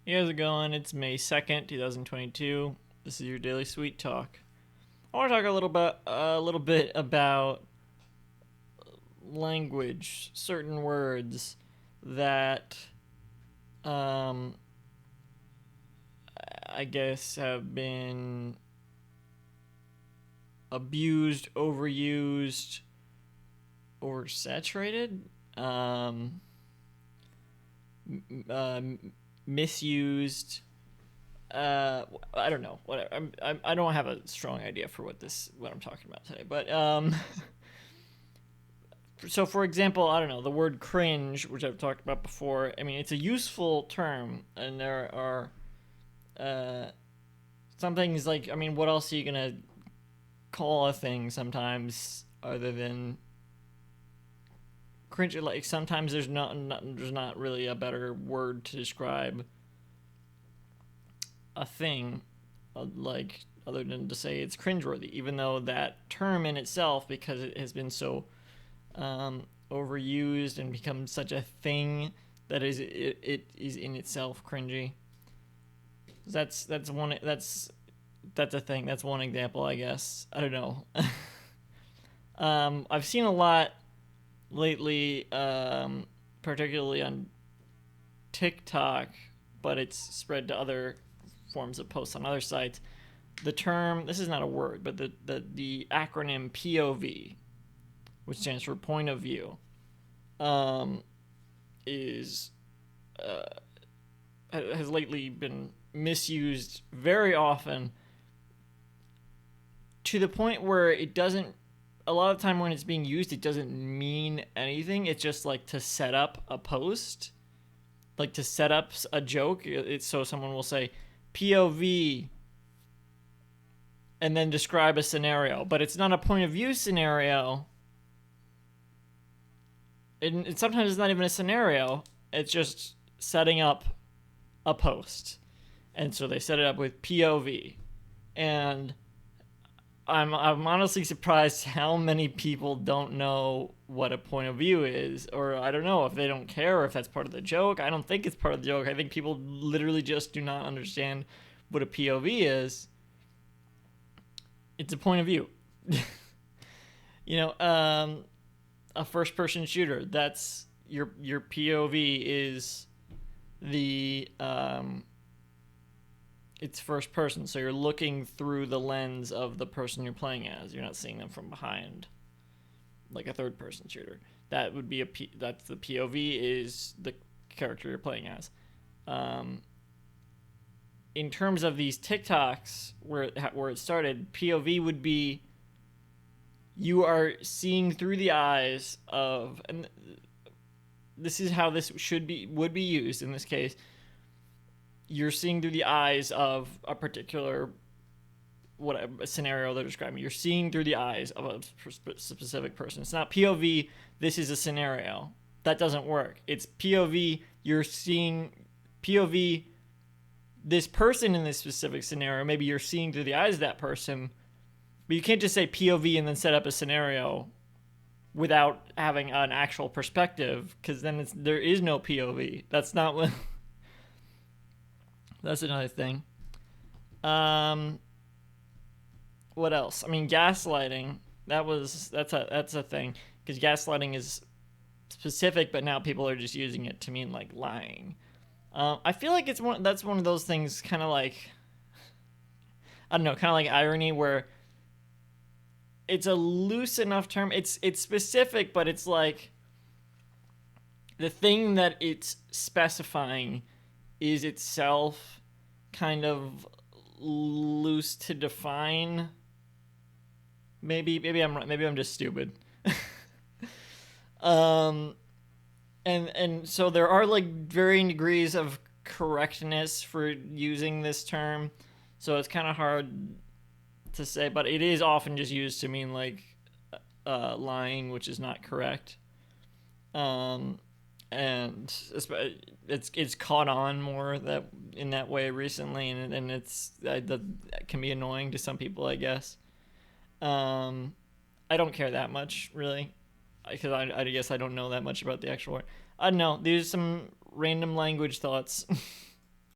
Hey, how's it going? It's May 2nd, 2022. This is your daily sweet talk. I want to talk a little bit about language, certain words that um I guess have been abused, overused, oversaturated, um misused. I don't know. Whatever. I don't have a strong idea for what I'm talking about today. But so for example, I don't know the word cringe, which I've talked about before. I mean, it's a useful term, and there are uh, some things like, I mean, what else are you gonna call a thing sometimes other than cringe? Like sometimes there's not really a better word to describe a thing, like other than to say it's cringeworthy, even though that term in itself, because it has been so overused and become such a thing that it is in itself cringy. That's a thing. That's one example, I guess. I don't know. I've seen a lot lately, particularly on TikTok, but it's spread to other forms of posts on other sites. The term, this is not a word, but the acronym POV, which stands for point of view, um, is uh, has lately been misused very often, to the point where it doesn't. A lot of time when it's being used, it doesn't mean anything. It's just like to set up a post, like to set up a joke. It's so someone will say POV and then describe a scenario, but it's not a point of view scenario. And sometimes it's not even a scenario. It's just setting up a post, and so they set it up with POV, and I'm honestly surprised how many people don't know what a point of view is, or I don't know if they don't care or if that's part of the joke. I don't think it's part of the joke. I think people literally just do not understand what a POV is. It's a point of view. you know, a first person shooter. That's your POV is the it's first person, so you're looking through the lens of the person you're playing as. You're not seeing them from behind, like a third person shooter. That's the POV is the character you're playing as. Um, in terms of these TikToks where it started, POV would be you are seeing through the eyes of, and this is how this would be used in this case. You're seeing through the eyes of a particular a scenario they're describing. You're seeing through the eyes of a specific person. It's not POV. This is a scenario. That doesn't work. It's POV. You're seeing POV. This person in this specific scenario. Maybe you're seeing through the eyes of that person, but you can't just say POV and then set up a scenario without having an actual perspective, because then there is no POV. That's not what. That's another thing. Um, what else? I mean, gaslighting. That's a thing, because gaslighting is specific, but now people are just using it to mean like lying. I feel like that's one of those things, kind of like, I don't know, kind of like irony, where it's a loose enough term. It's specific, but it's like the thing that it's specifying is itself kind of loose to define. Maybe I'm just stupid. um, and so there are like varying degrees of correctness for using this term, so it's kind of hard to say, but it is often just used to mean like lying, which is not correct. Um, and it's caught on more that in that way recently, and that can be annoying to some people, I guess. Um, I don't care that much really, because I guess I don't know that much about the actual word. I don't know. These are some random language thoughts.